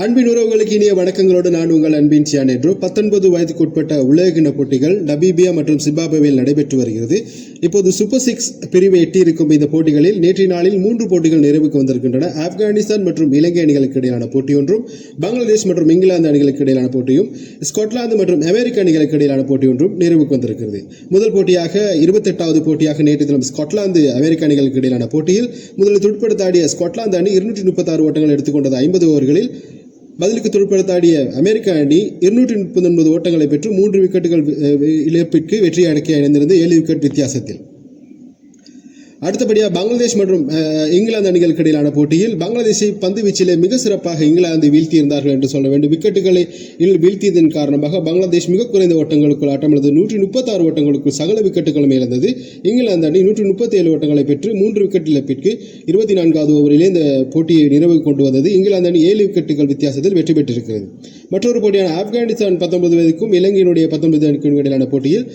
அன்பின் உறவுகளுக்கு இனிய வணக்கங்களோடு நான் உங்கள் அன்பின் சியான் என்று 19 வயதுக்குட்பட்ட உலகக்கிண்ண போட்டிகள் நமீபியா மற்றும் சிம்பாப்வேயில் நடைபெற்று வருகிறது. இப்போது சூப்பர் 6 பிரிவை எட்டியிருக்கும் இந்த போட்டிகளில் நேற்றைய நாளில் 3 போட்டிகள் நிறைவுக்கு வந்திருக்கின்றன. ஆப்கானிஸ்தான் மற்றும் இலங்கை அணிகளுக்கு இடையிலான போட்டி ஒன்றும், பங்களாதேஷ் மற்றும் இங்கிலாந்து அணிகளுக்கு இடையிலான போட்டியும், ஸ்காட்லாந்து மற்றும் அமெரிக்க அணிகளுக்கு இடையிலான போட்டி ஒன்றும் நிறைவுக்கு வந்திருக்கிறது. முதல் போட்டியாக 28வது போட்டியாக நேற்று தினம் ஸ்காட்லாந்து அமெரிக்க அணிகளுக்கு இடையிலான போட்டியில் முதலில் துடுப்படுத்தாடிய ஸ்காட்லாந்து அணி 236 ஓட்டங்கள் எடுத்துக்கொண்டது 50 ஓவர்களில். பதிலுக்கு துடுப்படுத்தாடிய அமெரிக்க அணி 239 ஓட்டங்களை பெற்று 3 விக்கெட்டுகள் இழப்பிற்கு வெற்றி அடக்கி அடைந்திருந்த 7 விக்கெட் வித்தியாசத்தில். அடுத்தபடியாக பங்களாதேஷ் மற்றும் இங்கிலாந்து அணிகளுக்கு இடையிலான போட்டியில் பங்களாதேஷை பந்து வீச்சிலே மிக சிறப்பாக இங்கிலாந்து வீழ்த்தியிருந்தார்கள் என்று சொல்ல வேண்டும். விக்கெட்டுகளை வீழ்த்தியதன் காரணமாக பங்களாதேஷ் மிக குறைந்த ஓட்டங்களுக்குள் ஆட்டமிழந்தது. 136 ஓட்டங்களுக்குள் சகல விக்கெட்டுகளும் இழந்தது. இங்கிலாந்து அணி 137 ஓட்டங்களை பெற்று 3 விக்கெட் இழப்பிற்கு 24வது ஓவரிலே இந்த போட்டியை நிறைவு கொண்டு வந்தது. இங்கிலாந்து அணி 7 விக்கெட்டுகள் வித்தியாசத்தில் வெற்றி பெற்றிருக்கிறது. மற்றொரு போட்டியான ஆப்கானிஸ்தான் 19 வயதுக்கும் இலங்கையினுடைய 19 அணிக்கும் இடையிலான போட்டியில்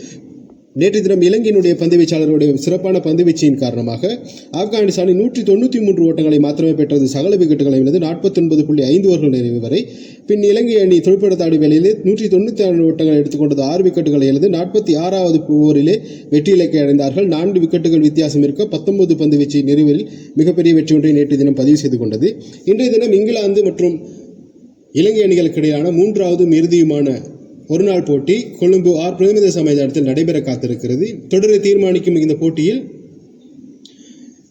நேற்று தினம் இலங்கையினுடைய பந்துவீச்சாளருடைய சிறப்பான பந்துவீச்சின் காரணமாக ஆப்கானிஸ்தானில் 193 ஓட்டங்களை மாத்திரமே பெற்றது. சகல விக்கெட்டுகளை இழந்து 49.5 ஓவர்கள் நிறைவு வரை. பின் இலங்கை அணி துடுப்படுத்தாடி வேளையிலே 196 ஓட்டங்களை எடுத்துக்கொண்டது 6 விக்கெட்டுகளை இழந்து 46வது ஓவரிலே வெற்றி இலக்கை அடைந்தார்கள். 4 விக்கெட்டுகள் வித்தியாசம் இருக்க 19 பந்துவீச்சு நிறைவில் மிகப்பெரிய வெற்றி ஒன்றை நேற்று தினம் பதிவு செய்து கொண்டது. இன்றைய தினம் இங்கிலாந்து மற்றும் இலங்கை அணிகளுக்கு இடையிலான 3வது இறுதியுமான ஒருநாள் போட்டி கொழும்பு பிரேமதாச மைதானத்தில் நடைபெற காத்திருக்கிறது. தொடரை தீர்மானிக்கும் இந்த போட்டியில்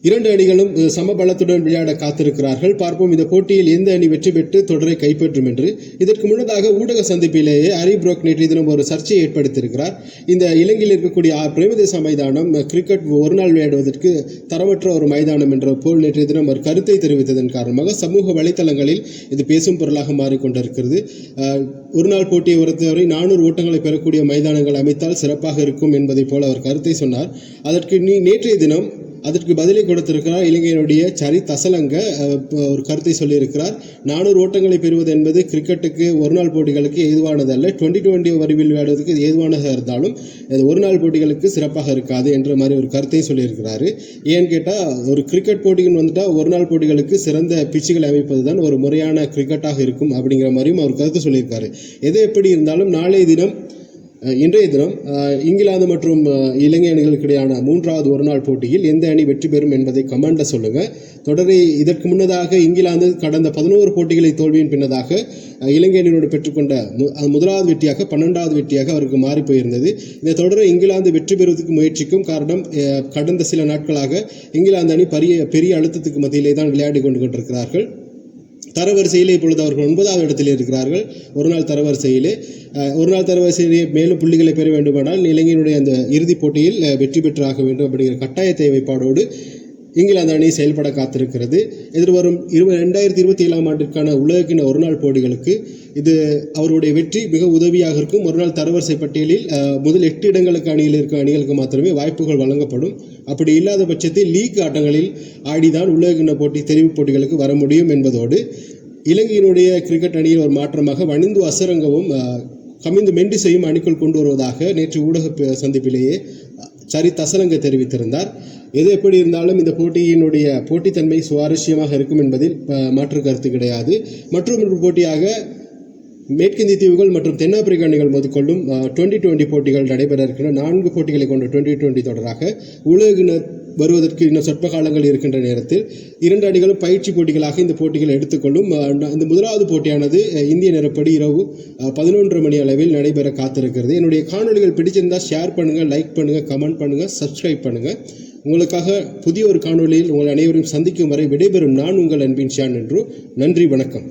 2 அணிகளும் சமபலத்துடன் விளையாட காத்திருக்கிறார்கள். பார்ப்போம் இந்த போட்டியில் எந்த அணி வெற்றி பெற்று தொடரை கைப்பற்றும் என்று. இதற்கு முன்னதாக ஊடக சந்திப்பிலேயே ஹரி புரோக் நேற்றைய தினம் ஒரு சர்ச்சையை ஏற்படுத்தியிருக்கிறார். இந்த இலங்கையில் இருக்கக்கூடிய பிரேமதாச மைதானம் கிரிக்கெட் ஒரு நாள் விளையாடுவதற்கு தரமற்ற ஒரு மைதானம் என்ற போல் நேற்றைய தினம் ஒரு கருத்தை தெரிவித்ததன் காரணமாக சமூக வலைத்தளங்களில் இது பேசும் பொருளாக மாறிக்கொண்டிருக்கிறது. ஒரு நாள் போட்டியை பொறுத்தவரை 400 ஓட்டங்களை பெறக்கூடிய மைதானங்கள் அமைத்தால் சிறப்பாக இருக்கும் என்பதை போல அவர் கருத்தை சொன்னார். நேற்றைய தினம் அதற்கு பதிலை கொடுத்திருக்கிறார் இலங்கையினுடைய சரி தசலங்க ஒரு கருத்தை சொல்லியிருக்கிறார். 400 ஓட்டங்களை பெறுவது என்பது கிரிக்கெட்டுக்கு ஒரு நாள் போட்டிகளுக்கு ஏதுவானதல்ல. 2020 வரிவில் விளையாடுவதற்கு ஏதுவானதாக இருந்தாலும் ஒரு நாள் போட்டிகளுக்கு சிறப்பாக இருக்காது என்ற மாதிரி ஒரு கருத்தை சொல்லியிருக்கிறாரு. ஏன்னு கேட்டால் ஒரு கிரிக்கெட் போட்டின்னு வந்துட்டால் ஒரு நாள் போட்டிகளுக்கு சிறந்த பிச்சுகளை அமைப்பது தான் ஒரு முறையான கிரிக்கெட்டாக இருக்கும் அப்படிங்கிற மாதிரியும் அவர் கருத்து சொல்லியிருக்காரு. எது எப்படி இருந்தாலும் இன்றைய தினம் இங்கிலாந்து மற்றும் இலங்கை அணிகளுக்கு இடையான 3வது ஒருநாள் போட்டியில் எந்த அணி வெற்றி பெறும் என்பதை கமெண்ட்ல சொல்லுங்க. தொடரை இதற்கு முன்னதாக இங்கிலாந்து கடந்த 11 போட்டிகளை தோல்வியின் பின்னதாக இலங்கை அணியோடு பெற்றுக்கொண்ட முதலாவது வெற்றியாக 12வது வெற்றியாக அவருக்கு மாறி போயிருந்தது. இந்த தொடரை இங்கிலாந்து வெற்றி பெறுவதற்கு முயற்சிக்கும் காரணம் கடந்த சில நாட்களாக இங்கிலாந்து அணி பெரிய அழுத்தத்துக்கு மத்தியிலே தான் விளையாடி கொண்டிருக்கிறார்கள். தரவரிசையிலே இப்பொழுது அவர்கள் 9வது இடத்தில் இருக்கிறார்கள். ஒரு நாள் தரவரிசையிலே மேலும் புள்ளிகளை பெற வேண்டுமானால் இலங்கையினுடைய அந்த இறுதிப் போட்டியில் வெற்றி பெற்றாக வேண்டும் அப்படிங்கிற கட்டாய தேவைப்பாடோடு இங்கிலாந்து அணி செயல்பட காத்திருக்கிறது. எதிர்வரும் 2027ஆம் ஆண்டிற்கான உலகக்கிண்ண ஒருநாள் போட்டிகளுக்கு இது அவருடைய வெற்றி மிக உதவியாக இருக்கும். ஒருநாள் தரவரிசை பட்டியலில் முதல் 8 இடங்களுக்கு அணியில் இருக்கும் அணிகளுக்கு மாத்திரமே வாய்ப்புகள் வழங்கப்படும். அப்படி இல்லாத பட்சத்தில் லீக் ஆட்டங்களில் ஆடிதான் உலகக்கிண்ண போட்டி தெரிவு போட்டிகளுக்கு வர முடியும் என்பதோடு இலங்கையினுடைய கிரிக்கெட் அணியில் ஒரு மாற்றமாக வனிந்து அசரங்கவும் கமிந்து மெண்டிஸையும் அணிக்குள் கொண்டு வருவதாக நேற்று ஊடக சந்திப்பிலேயே சரி தசலங்க தெரிவித்திருந்தார். எது எப்படி இருந்தாலும் இந்த போட்டியினுடைய போட்டித்தன்மை சுவாரஸ்யமாக இருக்கும் என்பதில் மாற்று கருத்து கிடையாது. மற்றொரு போட்டியாக மேற்கிந்திய தீவுகள் மற்றும் தென்னாப்பிரிக்க அணிகள் மோதிக்கொள்ளும் 2020 போட்டிகள் நடைபெற இருக்கிற 4 போட்டிகளை கொண்ட 2020 தொடராக உலக வருவதற்கு இன்னும் சொற்ப காலங்கள் இருக்கின்ற நேரத்தில் 2 அணிகளும் பயிற்சி போட்டிகளாக இந்த போட்டிகளை எடுத்துக்கொள்ளும். இந்த முதலாவது போட்டியானது இந்திய நேரப்படி இரவு 11:30 மணி அளவில் நடைபெற காத்திருக்கிறது. என்னுடைய காணொலிகள் பிடிச்சிருந்தால் ஷேர் பண்ணுங்கள், லைக் பண்ணுங்கள், கமெண்ட் பண்ணுங்கள், சப்ஸ்கிரைப் பண்ணுங்கள். உங்களுக்காக புதிய ஒரு காணொலியில் உங்கள் அனைவரும் சந்திக்கும் வரை விடைபெறும் நான் உங்கள் அன்பின் ஷான் என்று. நன்றி, வணக்கம்.